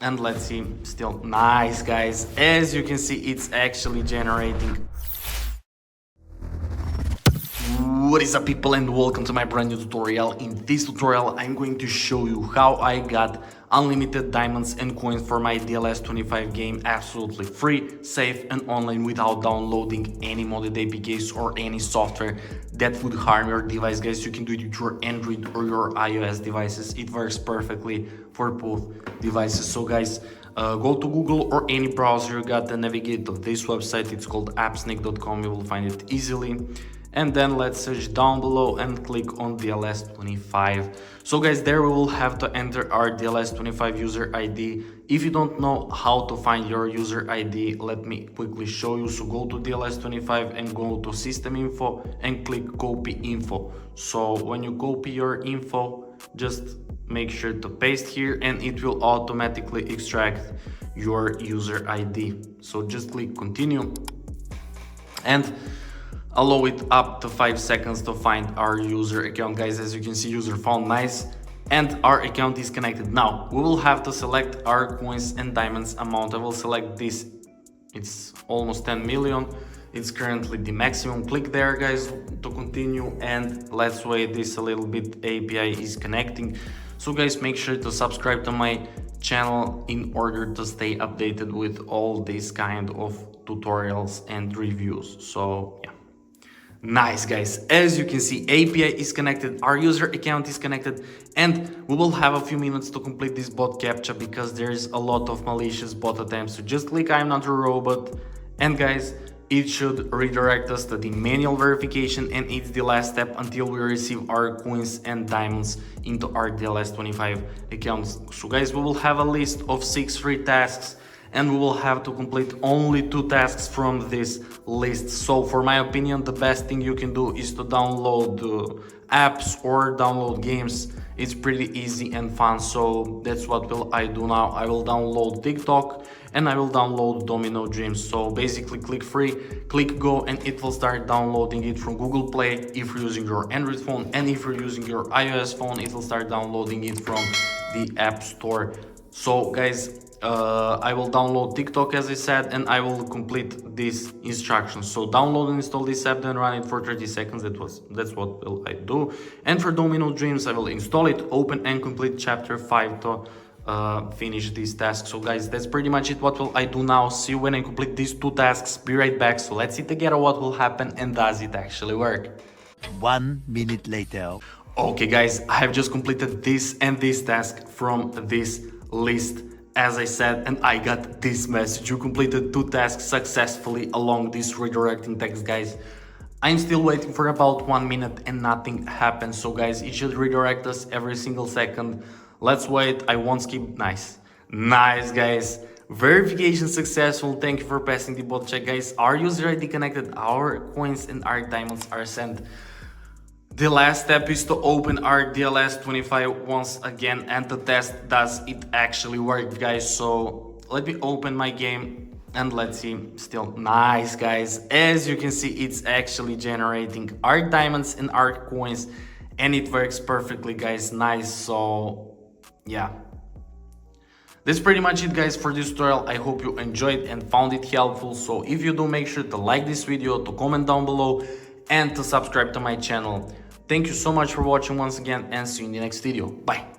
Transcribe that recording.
and let's see, still nice guys. As you can see, it's actually generating. What is up people, and welcome to my brand new tutorial. In this tutorial I'm going to show you how I got unlimited diamonds and coins for my DLS 25 game absolutely free, safe and online without downloading any modded APKs or any software that would harm your device guys. You can do it with your Android or your iOS devices. It works perfectly for both devices. So guys, go to Google or any browser you got and navigate to this website. It's called appsnake.com. You will find it easily. And then let's search down below and click on DLS 25. So guys, there we will have to enter our DLS 25 user ID. If you don't know how to find your user ID, let me quickly show you. So go to DLS 25 and go to system info and click copy info. So when you copy your info, just make sure to paste here and it will automatically extract your user ID. So just click continue and allow it up to 5 seconds to find our user account guys. As you can see, user found, nice, and our account is connected. Now we will have to select our coins and diamonds amount. I will select this, it's almost 10 million. It's currently the maximum. Click there guys to continue, and let's wait this a little bit. API is connecting. So guys, make sure to subscribe to my channel in order to stay updated with all these kind of tutorials and reviews. So yeah, nice guys, as you can see, API is connected, our user account is connected, and we will have a few minutes to complete this bot captcha because there's a lot of malicious bot attempts. So just click I'm not a robot, and guys, it should redirect us to the manual verification, and it's the last step until we receive our coins and diamonds into our DLS 25 accounts. So guys, we will have a list of 6 free tasks, and we will have to complete only 2 tasks from this list. So for my opinion, the best thing you can do is to download apps or download games. It's pretty easy and fun. So that's what will I do now. I will download TikTok and I will download Domino Dreams. So basically click free, click go, and it will start downloading it from Google Play if you're using your Android phone, and if you're using your iOS phone, it will start downloading it from the App Store. So guys, I will download TikTok as I said, and I will complete these instructions. So download and install this app, then run it for 30 seconds. That's what will I do. And for Domino Dreams, I will install it, open and complete chapter 5 to finish this task. So guys, that's pretty much it. What will I do now? See you when I complete these 2 tasks. Be right back. So let's see together what will happen and does it actually work. 1 minute later. Okay guys, I have just completed this and this task from this list as I said, and I got this message: you completed 2 tasks successfully along this redirecting text guys. I'm still waiting for about 1 minute and nothing happened. So guys, it should redirect us every single second. Let's wait, I won't skip. Nice guys, verification successful. Thank you for passing the bot check guys. Our user ID connected, our coins and our diamonds are sent. The last step is to open our DLS 25 once again and to test does it actually work guys. So let me open my game and let's see. Still nice guys, as you can see, it's actually generating our diamonds and our coins, and it works perfectly guys. Nice. So yeah, that's pretty much it guys for this tutorial. I hope you enjoyed and found it helpful. So if you do, make sure to like this video, to comment down below, and to subscribe to my channel. Thank you so much for watching once again, and see you in the next video. Bye.